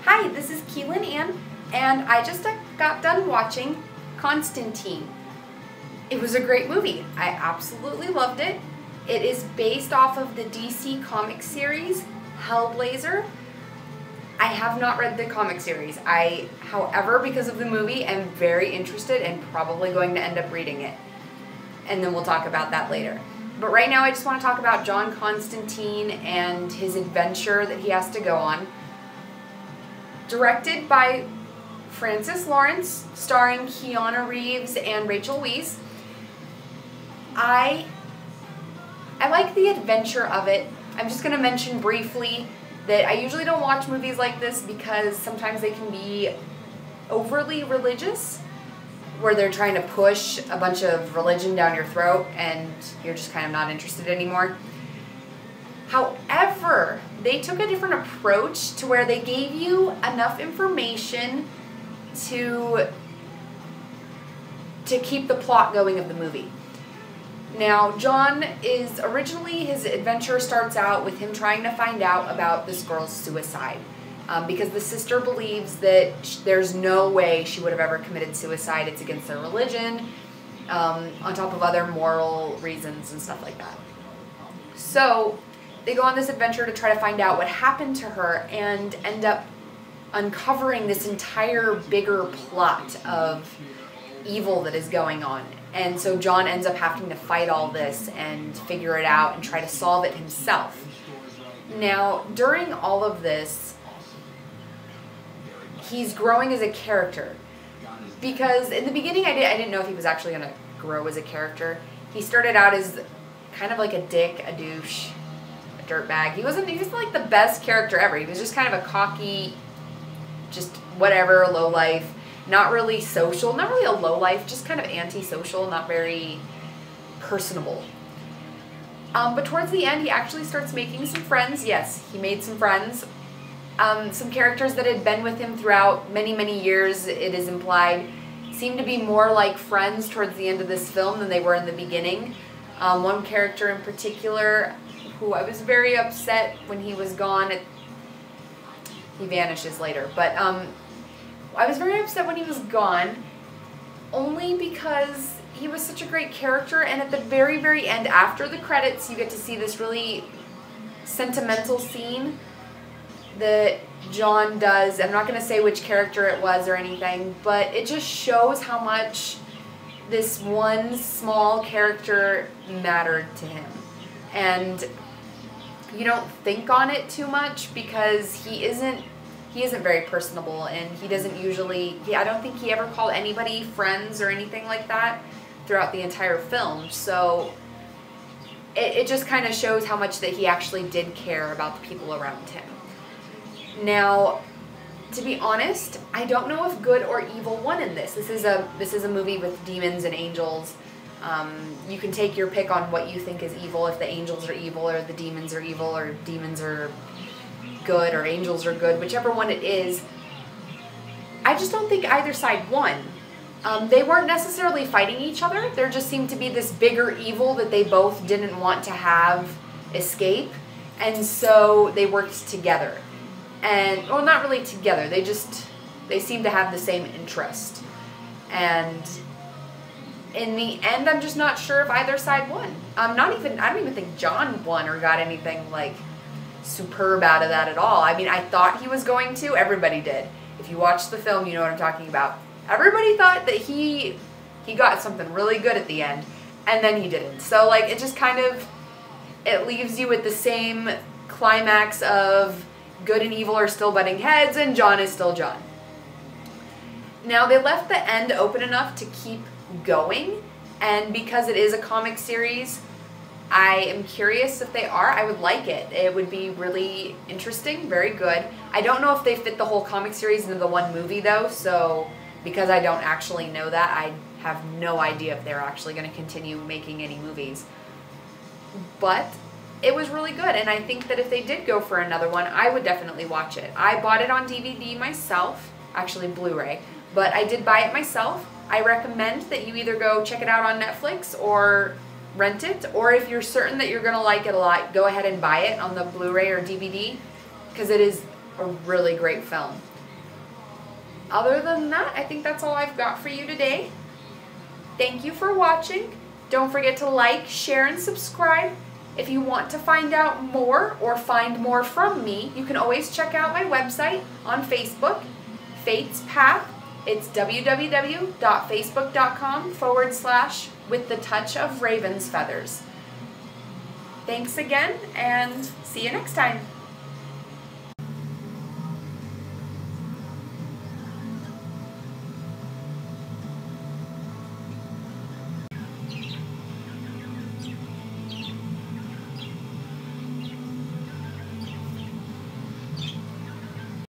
Hi, this is KeelinAnn, and I just got done watching Constantine. It was a great movie. I absolutely loved it. It is based off of the DC comic series, Hellblazer. I have not read the comic series. However, because of the movie, am very interested and probably going to end up reading it. And then we'll talk about that later. But right now I just want to talk about John Constantine and his adventure that he has to go on. Directed by Francis Lawrence, starring Keanu Reeves and Rachel Weisz. I like the adventure of it. I'm just going to mention briefly that I usually don't watch movies like this because sometimes they can be overly religious, where they're trying to push a bunch of religion down your throat and you're just kind of not interested anymore. However, they took a different approach to where they gave you enough information to keep the plot going of the movie. Now, John is originally, his adventure starts out with him trying to find out about this girl's suicide. Because the sister believes that there's no way she would have ever committed suicide. It's against their religion, on top of other moral reasons and stuff like that. So they go on this adventure to try to find out what happened to her and end up uncovering this entire bigger plot of evil that is going on. And so John ends up having to fight all this and figure it out and try to solve it himself. Now, during all of this, he's growing as a character, because in the beginning I didn't know if he was actually going to grow as a character. He started out as kind of like a dick, a douche, a dirtbag. He wasn't like the best character ever. He was just kind of a cocky, just whatever, low life, not really social, not really a low life, just kind of antisocial, not very personable. But towards the end he actually starts making some friends. Yes, he made some friends. Some characters that had been with him throughout many, many years, it is implied, seem to be more like friends towards the end of this film than they were in the beginning. One character in particular, who I was very upset when he was gone. He vanishes later, but I was very upset when he was gone, only because he was such a great character, and at the very, very end, after the credits, you get to see this really sentimental scene that John does. I'm not going to say which character it was or anything, but it just shows how much this one small character mattered to him. And you don't think on it too much because he isn't very personable, and he doesn't usually, I don't think he ever called anybody friends or anything like that throughout the entire film. So it just kind of shows how much that he actually did care about the people around him. Now, to be honest, I don't know if good or evil won in this. This is a movie with demons and angels. You can take your pick on what you think is evil, if the angels are evil or the demons are evil or demons are good or angels are good, whichever one it is. I just don't think either side won. They weren't necessarily fighting each other. There just seemed to be this bigger evil that they both didn't want to have escape, and so they worked together. And, well, not really together, they seem to have the same interest. And in the end, I'm just not sure if either side won. I don't even think John won or got anything like superb out of that at all. I mean, I thought he was going to. Everybody did. If you watch the film, you know what I'm talking about. Everybody thought that he got something really good at the end, and then he didn't. So, like, it just kind of, it leaves you with the same climax of good and evil are still butting heads, and John is still John. Now, they left the end open enough to keep going, and because it is a comic series, I am curious if they are. I would like it. It would be really interesting, very good. I don't know if they fit the whole comic series into the one movie, though, so because I don't actually know that, I have no idea if they're actually going to continue making any movies. But it was really good, and I think that if they did go for another one, I would definitely watch it. I bought it on DVD myself, actually Blu-ray, but I did buy it myself. I recommend that you either go check it out on Netflix or rent it, or if you're certain that you're going to like it a lot, go ahead and buy it on the Blu-ray or DVD, because it is a really great film. Other than that, I think that's all I've got for you today. Thank you for watching. Don't forget to like, share, and subscribe. If you want to find out more or find more from me, you can always check out my website on Facebook, Fate's Path. It's www.facebook.com/withthetouchofravensfeathers. Thanks again, and see you next time.